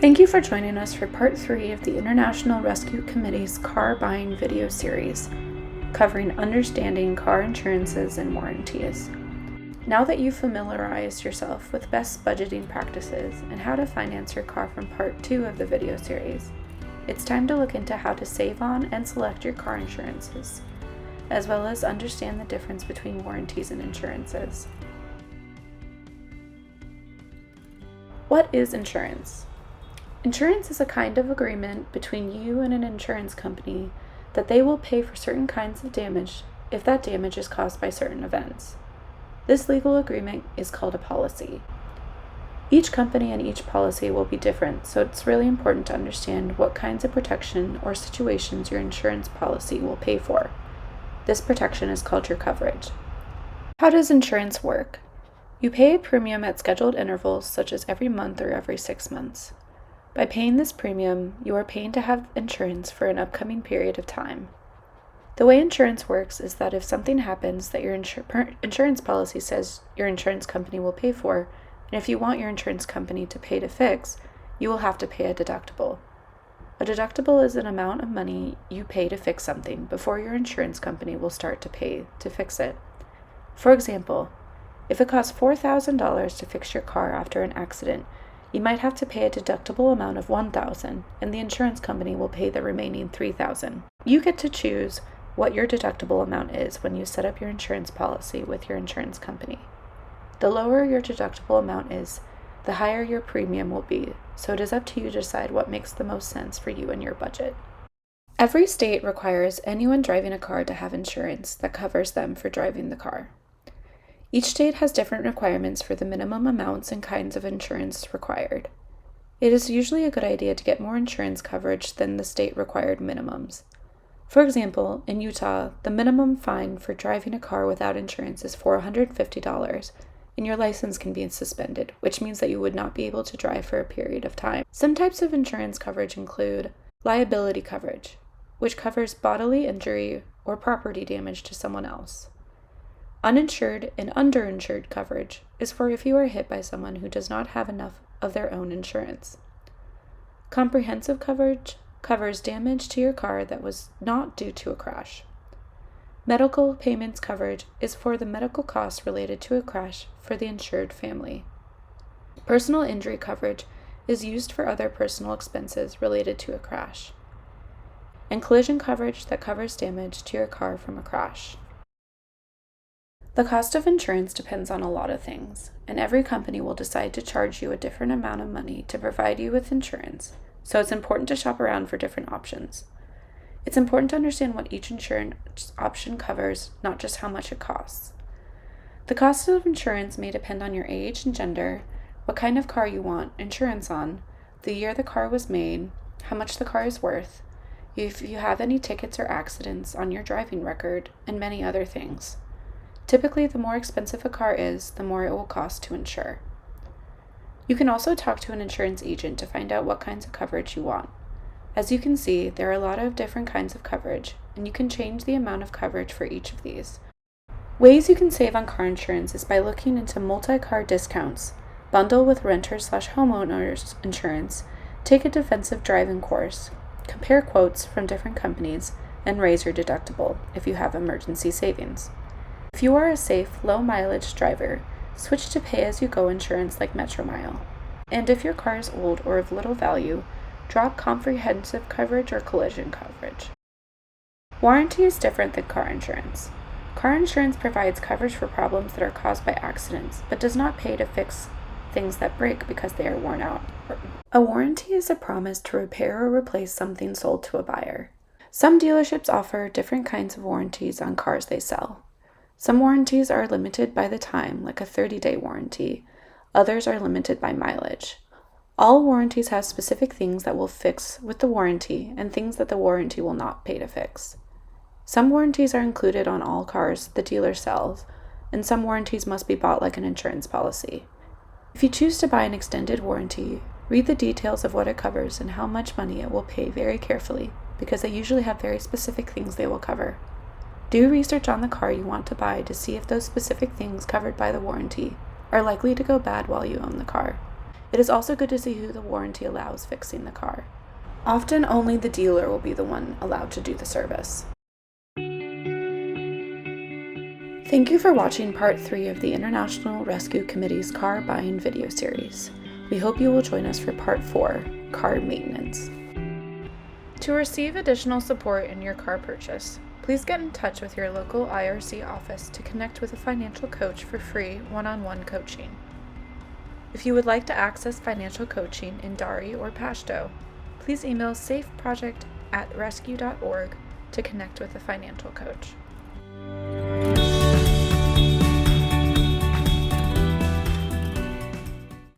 Thank you for joining us for part 3 of the International Rescue Committee's car buying video series, covering understanding car insurances and warranties. Now that you've familiarized yourself with best budgeting practices and how to finance your car from part 2 of the video series, it's time to look into how to save on and select your car insurances, as well as understand the difference between warranties and insurances. What is insurance? Insurance is a kind of agreement between you and an insurance company that they will pay for certain kinds of damage if that damage is caused by certain events. This legal agreement is called a policy. Each company and each policy will be different, so it's really important to understand what kinds of protection or situations your insurance policy will pay for. This protection is called your coverage. How does insurance work? You pay a premium at scheduled intervals, such as every month or every 6 months. By paying this premium, you are paying to have insurance for an upcoming period of time. The way insurance works is that if something happens that your insurance policy says your insurance company will pay for, and if you want your insurance company to pay to fix, you will have to pay a deductible. A deductible is an amount of money you pay to fix something before your insurance company will start to pay to fix it. For example, if it costs $4,000 to fix your car after an accident, you might have to pay a deductible amount of $1,000, and the insurance company will pay the remaining $3,000. You get to choose what your deductible amount is when you set up your insurance policy with your insurance company. The lower your deductible amount is, the higher your premium will be, so it is up to you to decide what makes the most sense for you and your budget. Every state requires anyone driving a car to have insurance that covers them for driving the car. Each state has different requirements for the minimum amounts and kinds of insurance required. It is usually a good idea to get more insurance coverage than the state-required minimums. For example, in Utah, the minimum fine for driving a car without insurance is $450, and your license can be suspended, which means that you would not be able to drive for a period of time. Some types of insurance coverage include liability coverage, which covers bodily injury or property damage to someone else. Uninsured and underinsured coverage is for if you are hit by someone who does not have enough of their own insurance. Comprehensive coverage covers damage to your car that was not due to a crash. Medical payments coverage is for the medical costs related to a crash for the insured family. Personal injury coverage is used for other personal expenses related to a crash. And collision coverage that covers damage to your car from a crash. The cost of insurance depends on a lot of things, and every company will decide to charge you a different amount of money to provide you with insurance, so it's important to shop around for different options. It's important to understand what each insurance option covers, not just how much it costs. The cost of insurance may depend on your age and gender, what kind of car you want insurance on, the year the car was made, how much the car is worth, if you have any tickets or accidents on your driving record, and many other things. Typically, the more expensive a car is, the more it will cost to insure. You can also talk to an insurance agent to find out what kinds of coverage you want. As you can see, there are a lot of different kinds of coverage, and you can change the amount of coverage for each of these. Ways you can save on car insurance is by looking into multi-car discounts, bundle with renters/homeowners insurance, take a defensive driving course, compare quotes from different companies, and raise your deductible if you have emergency savings. If you are a safe, low-mileage driver, switch to pay-as-you-go insurance like Metromile. And if your car is old or of little value, drop comprehensive coverage or collision coverage. Warranty is different than car insurance. Car insurance provides coverage for problems that are caused by accidents, but does not pay to fix things that break because they are worn out. A warranty is a promise to repair or replace something sold to a buyer. Some dealerships offer different kinds of warranties on cars they sell. Some warranties are limited by the time, like a 30-day warranty. Others are limited by mileage. All warranties have specific things that will fix with the warranty and things that the warranty will not pay to fix. Some warranties are included on all cars the dealer sells, and some warranties must be bought like an insurance policy. If you choose to buy an extended warranty, read the details of what it covers and how much money it will pay very carefully, because they usually have very specific things they will cover. Do research on the car you want to buy to see if those specific things covered by the warranty are likely to go bad while you own the car. It is also good to see who the warranty allows fixing the car. Often only the dealer will be the one allowed to do the service. Thank you for watching part 3 of the International Rescue Committee's car buying video series. We hope you will join us for part 4, car maintenance. To receive additional support in your car purchase, please get in touch with your local IRC office to connect with a financial coach for free one-on-one coaching. If you would like to access financial coaching in Dari or Pashto, please email safeproject@rescue.org to connect with a financial coach.